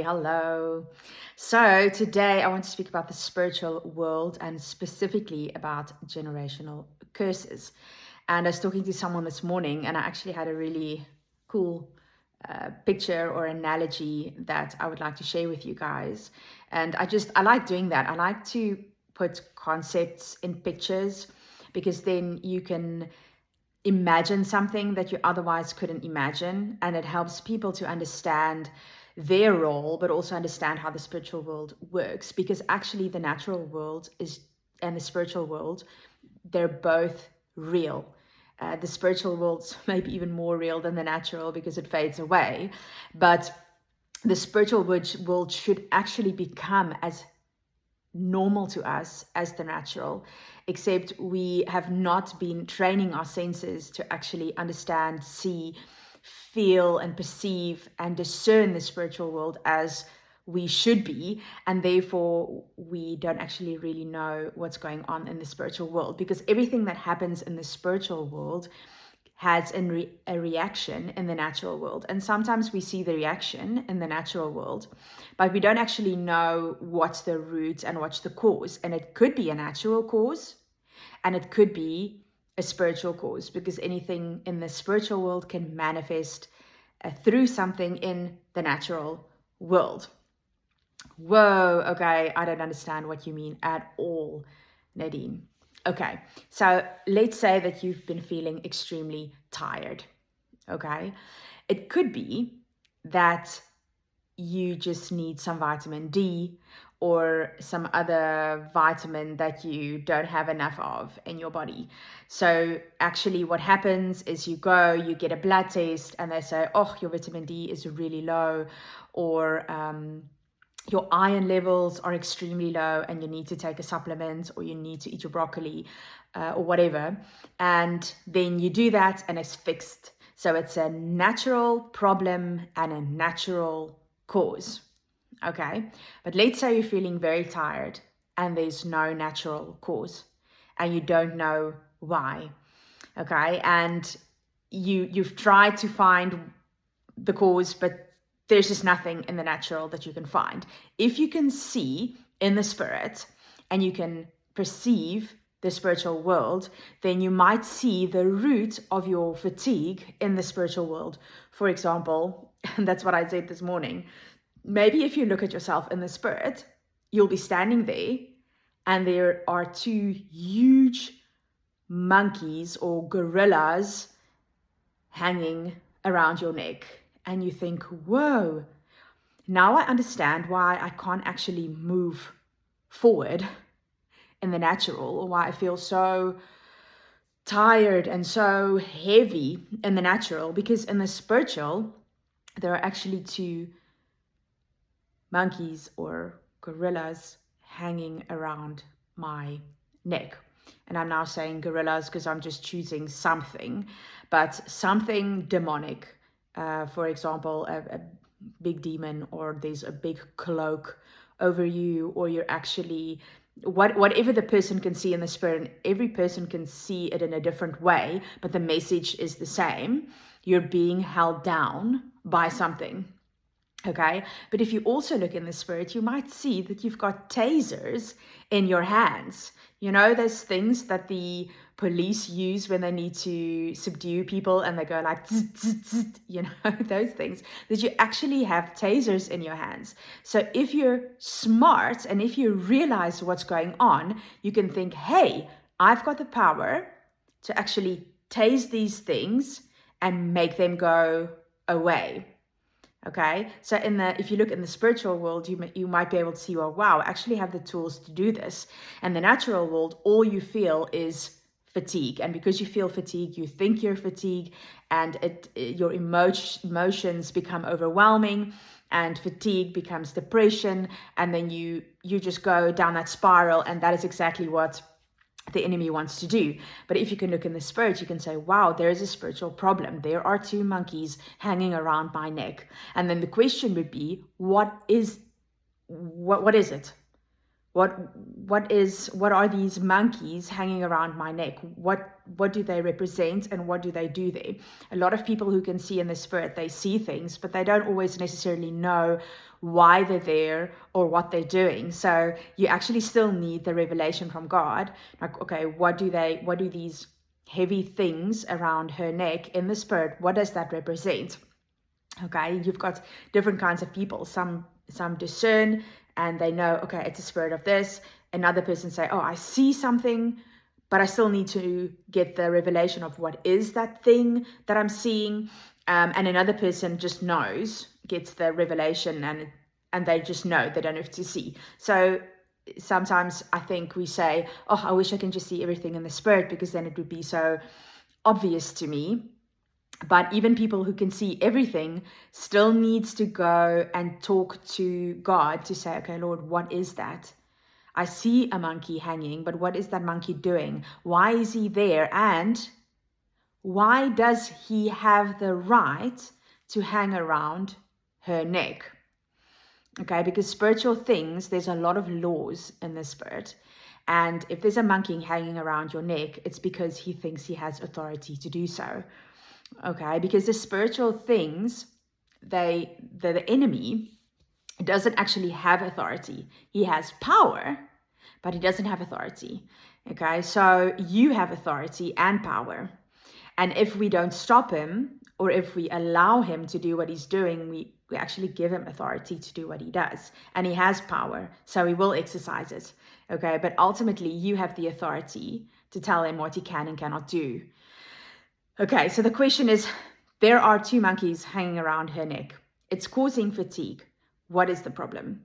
Hello. So today I want to speak about the spiritual world and specifically about generational curses. And I was talking to someone this morning and I actually had a really cool picture or analogy that I would like to share with you guys. And I like doing that. I like to put concepts in pictures because then you can imagine something that you otherwise couldn't imagine, and it helps people to understand their role but also understand how the spiritual world works, because actually the natural world is and the spiritual world, they're both real. The spiritual world's maybe even more real than the natural because it fades away, but the spiritual world should actually become as normal to us as the natural, except we have not been training our senses to actually understand, see, feel, and perceive and discern the spiritual world as we should be, and therefore we don't actually really know what's going on in the spiritual world, because everything that happens in the spiritual world has a reaction in the natural world. And sometimes we see the reaction in the natural world, but we don't actually know what's the root and what's the cause. And it could be a natural cause and it could be a spiritual cause, because anything in the spiritual world can manifest through something in the natural world. Whoa, okay, I don't understand what you mean at all, Nadine. Okay, so let's say that you've been feeling extremely tired, okay? It could be that you just need some vitamin D or some other vitamin that you don't have enough of in your body. So actually what happens is you get a blood test and they say, oh, your vitamin D is really low, or your iron levels are extremely low and you need to take a supplement, or you need to eat your broccoli or whatever. And then you do that and it's fixed. So it's a natural problem and a natural cause. Okay. But let's say you're feeling very tired and there's no natural cause and you don't know why. Okay. And you've tried to find the cause, but there's just nothing in the natural that you can find. If you can see in the spirit and you can perceive the spiritual world, then you might see the root of your fatigue in the spiritual world. For example, and that's what I said this morning, maybe if you look at yourself in the spirit, you'll be standing there and there are two huge monkeys or gorillas hanging around your neck. And you think, whoa, now I understand why I can't actually move forward in the natural, or why I feel so tired and so heavy in the natural, because in the spiritual, there are actually two monkeys or gorillas hanging around my neck. And I'm now saying gorillas because I'm just choosing something, but something demonic. For example, a big demon, or there's a big cloak over you, or you're actually, whatever the person can see in the spirit, every person can see it in a different way, but the message is the same. You're being held down by something. Okay, but if you also look in the spirit, you might see that you've got tasers in your hands. You know, those things that the police use when they need to subdue people and they go like, zzz, zzz, zzz, you know, those things, that you actually have tasers in your hands. So if you're smart and if you realize what's going on, you can think, hey, I've got the power to actually tase these things and make them go away. Okay, so if you look in the spiritual world, you might be able to see, well, wow, I actually have the tools to do this. And the natural world, all you feel is fatigue. And because you feel fatigue, you think you're fatigued, and your emotions become overwhelming, and fatigue becomes depression. And then you just go down that spiral, and that is exactly what the enemy wants to do. But if you can look in the spirit, you can say, wow, there is a spiritual problem. There are two monkeys hanging around my neck. And then the question would be, what is it? What are these monkeys hanging around my neck? What do they represent, and what do they do there? A lot of people who can see in the spirit, they see things, but they don't always necessarily know why they're there or what they're doing. So you actually still need the revelation from God. Like, okay, what do these heavy things around her neck in the spirit, what does that represent? Okay, you've got different kinds of people. Some discern and they know, okay, it's a spirit of this. Another person say, oh, I see something, but I still need to get the revelation of what is that thing that I'm seeing. And another person just knows, gets the revelation, and they just know, they don't have to see. So sometimes I think we say, oh, I wish I can just see everything in the spirit, because then it would be so obvious to me. But even people who can see everything still needs to go and talk to God to say, okay, Lord, what is that? I see a monkey hanging, but what is that monkey doing? Why is he there? And why does he have the right to hang around her neck? Okay, because spiritual things, there's a lot of laws in the spirit. And if there's a monkey hanging around your neck, it's because he thinks he has authority to do so. Okay, because the spiritual things, the enemy doesn't actually have authority. He has power, but he doesn't have authority. Okay, so you have authority and power. And if we don't stop him, or if we allow him to do what he's doing, we actually give him authority to do what he does. And he has power, so he will exercise it. Okay, but ultimately you have the authority to tell him what he can and cannot do. Okay, so the question is, there are two monkeys hanging around her neck. It's causing fatigue. What is the problem?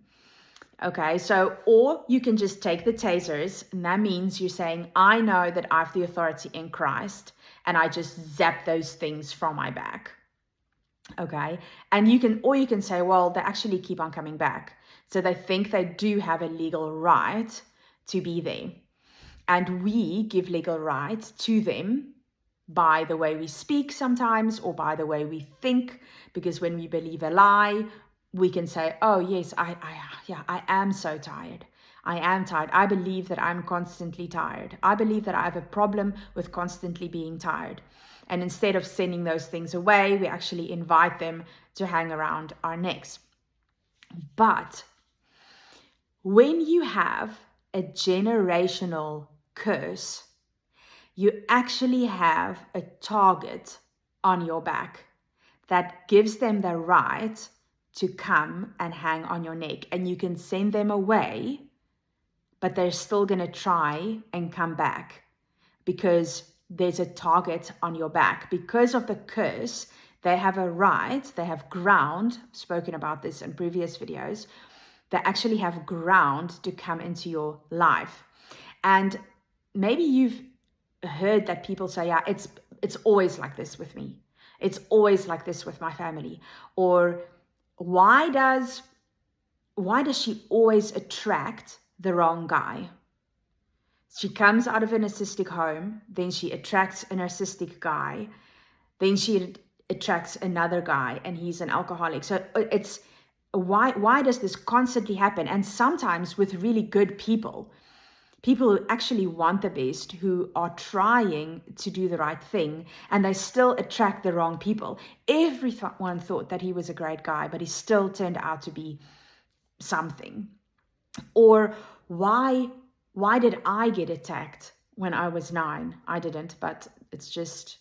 Okay, so, or you can just take the tasers, and that means you're saying, I know that I have the authority in Christ, and I just zap those things from my back. Okay, and you can say, well, they actually keep on coming back. So they think they do have a legal right to be there. And we give legal rights to them by the way we speak sometimes, or by the way we think, because when we believe a lie, we can say, oh yes, I am so tired. I am tired. I believe that I'm constantly tired. I believe that I have a problem with constantly being tired. And instead of sending those things away, we actually invite them to hang around our necks. But when you have a generational curse, you actually have a target on your back that gives them the right to come and hang on your neck. And you can send them away, but they're still going to try and come back because there's a target on your back. Because of the curse, they have a right, they have ground. I've spoken about this in previous videos. They actually have ground to come into your life. And maybe you've heard that people say, yeah, it's always like this with me. It's always like this with my family. Or why does she always attract the wrong guy? She comes out of a narcissistic home, then she attracts a narcissistic guy, then she attracts another guy, and he's an alcoholic. So it's why does this constantly happen? And sometimes with really good people who actually want the best, who are trying to do the right thing, and they still attract the wrong people. Everyone thought that he was a great guy, but he still turned out to be something. Or why did I get attacked when I was 9? I didn't, but it's just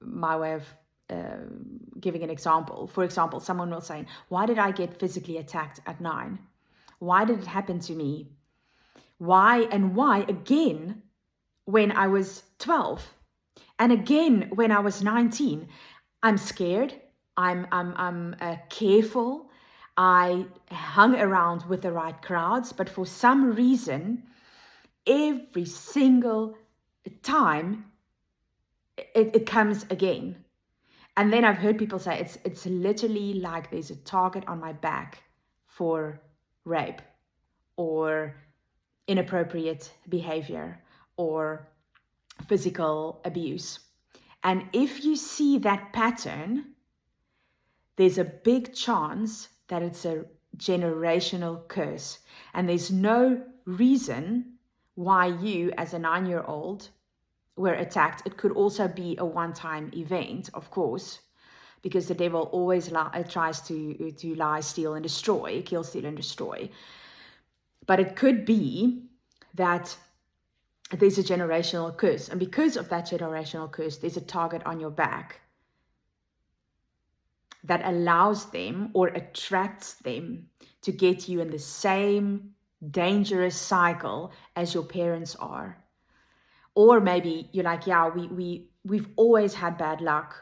my way of giving an example. For example, someone will say, why did I get physically attacked at 9? Why did it happen to me? Why again when I was 12, and again when I was 19? I'm scared. I'm careful. I hung around with the right crowds, but for some reason, every single time it comes again. And then I've heard people say it's literally like there's a target on my back for rape or inappropriate behavior or physical abuse. And if you see that pattern, there's a big chance that it's a generational curse. And there's no reason why you, as a 9-year-old, were attacked. It could also be a one-time event, of course, because the devil always tries to lie, steal, and destroy, kill, steal, and destroy. But it could be that there's a generational curse. And because of that generational curse, there's a target on your back that allows them or attracts them to get you in the same dangerous cycle as your parents are. Or maybe you're like, yeah, we've always had bad luck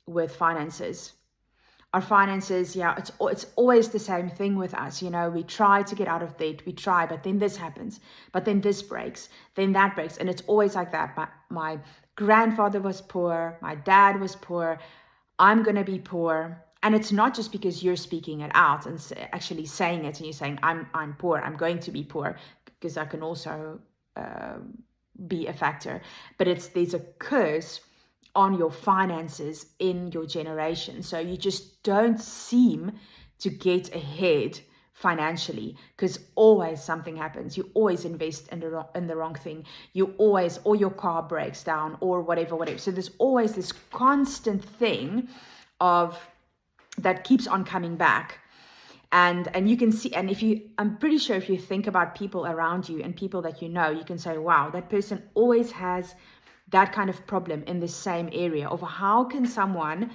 with finances. Our finances, yeah, it's always the same thing with us. We try to get out of debt, we try, but then this happens, but then this breaks, then that breaks. And it's always like that. My grandfather was poor, my dad was poor, I'm going to be poor. And it's not just because you're speaking it out and actually saying it and you're saying, I'm poor, I'm going to be poor, because that can also be a factor. But there's a curse on your finances in your generation. So you just don't seem to get ahead financially, because always something happens. You always invest in the wrong thing. Or your car breaks down or whatever. So there's always this constant thing that keeps on coming back. And you can see, and I'm pretty sure if you think about people around you and people that you know, you can say, wow, that person always has that kind of problem in the same area. Of how can someone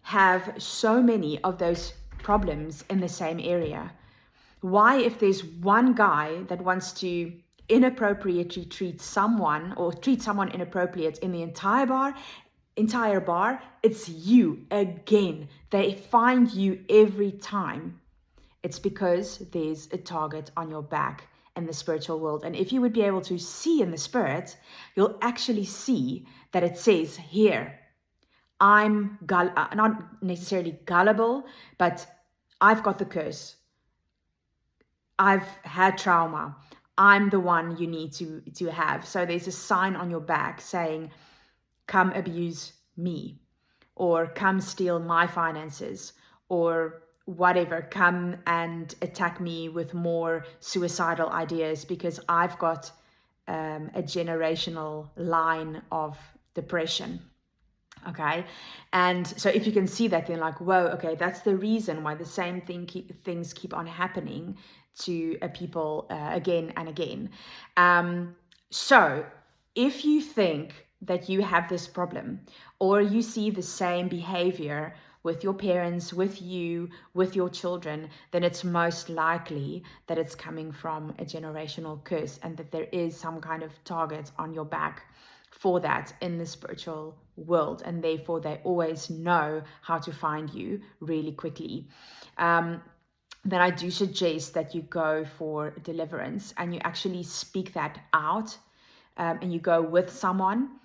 have so many of those problems in the same area? Why, if there's one guy that wants to inappropriately treat someone inappropriate in the entire bar, it's you again. They find you every time. It's because there's a target on your back in the spiritual world. And if you would be able to see in the spirit, you'll actually see that it says here, I'm not necessarily gullible, but I've got the curse. I've had trauma. I'm the one you need to have. So there's a sign on your back saying, come abuse me, or come steal my finances, or whatever, come and attack me with more suicidal ideas, because I've got a generational line of depression. Okay. And so if you can see that, then like, whoa, okay, that's the reason why the same things keep on happening to people again and again. So if you think that you have this problem, or you see the same behavior with your parents, with you, with your children, then it's most likely that it's coming from a generational curse, and that there is some kind of target on your back for that in the spiritual world, and therefore they always know how to find you really quickly. Then I do suggest that you go for deliverance and you actually speak that out, and you go with someone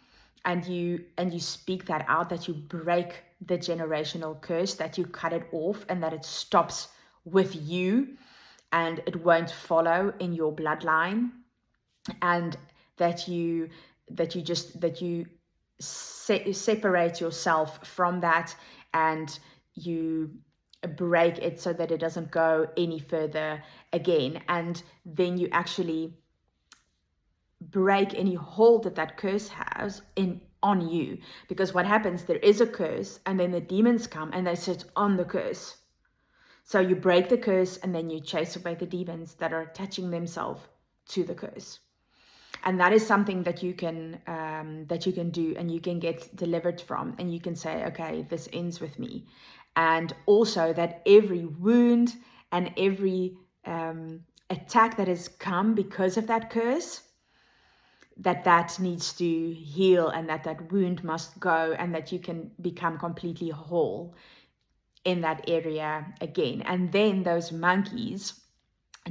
and you speak that out, that you break the generational curse, that you cut it off, and that it stops with you and it won't follow in your bloodline, and that you separate yourself from that, and you break it so that it doesn't go any further again. And then you actually break any hold that curse has on you, because what happens, there is a curse, and then the demons come and they sit on the curse. So you break the curse, and then you chase away the demons that are attaching themselves to the curse. And that is something that you can do, and you can get delivered from, and you can say, okay, this ends with me. And also that every wound and every attack that has come because of that curse, that needs to heal, and that wound must go, and that you can become completely whole in that area again. And then those monkeys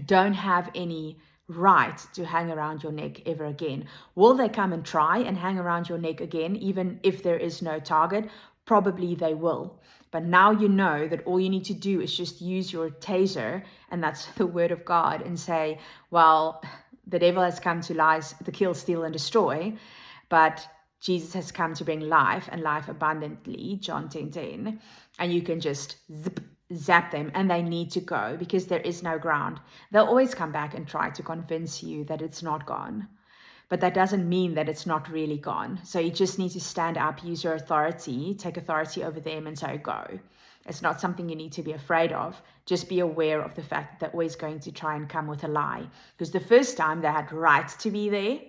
don't have any right to hang around your neck ever again. Will they come and try and hang around your neck again, even if there is no target? Probably they will. But now you know that all you need to do is just use your taser, and that's the word of God, and say, well, the devil has come to kill, steal, and destroy, but Jesus has come to bring life, and life abundantly, John 10:10. And you can just zip zap them and they need to go because there is no ground. They'll always come back and try to convince you that it's not gone. But that doesn't mean that it's not really gone. So you just need to stand up, use your authority, take authority over them and say, go. It's not something you need to be afraid of. Just be aware of the fact that they're always going to try and come with a lie. Because the first time they had right to be there.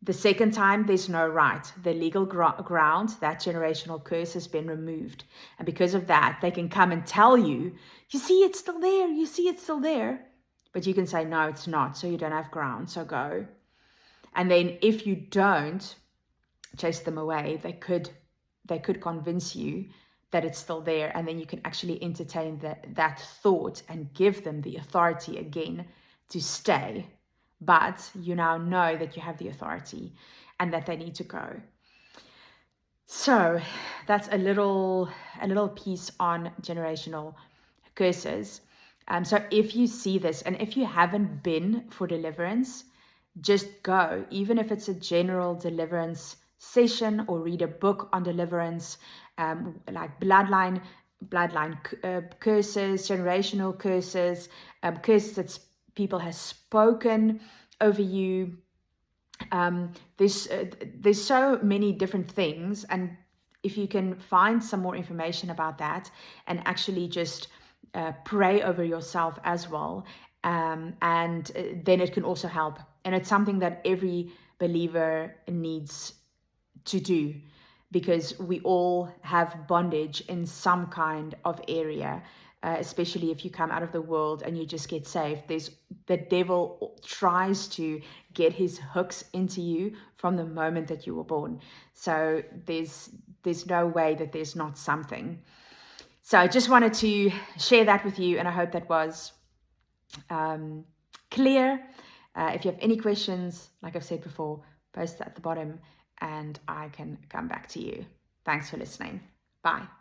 The second time, there's no right. The legal ground, that generational curse has been removed. And because of that, they can come and tell you, you see, it's still there. You see, it's still there. But you can say, no, it's not. So you don't have ground. So go. And then if you don't chase them away, they could convince you that it's still there. And then you can actually entertain that thought and give them the authority again to stay. But you now know that you have the authority and that they need to go. So that's a little piece on generational curses. So if you see this, and if you haven't been for deliverance, just go. Even if it's a general deliverance session or read a book on deliverance, like bloodline curses, generational curses, curses that people have spoken over you. There's so many different things, and if you can find some more information about that and actually just pray over yourself as well, and then it can also help. And it's something that every believer needs to do, because we all have bondage in some kind of area, especially if you come out of the world and you just get saved. The devil tries to get his hooks into you from the moment that you were born. So there's no way that there's not something. So I just wanted to share that with you, and I hope that was clear. If you have any questions, like I've said before, post at the bottom and I can come back to you. Thanks for listening. Bye.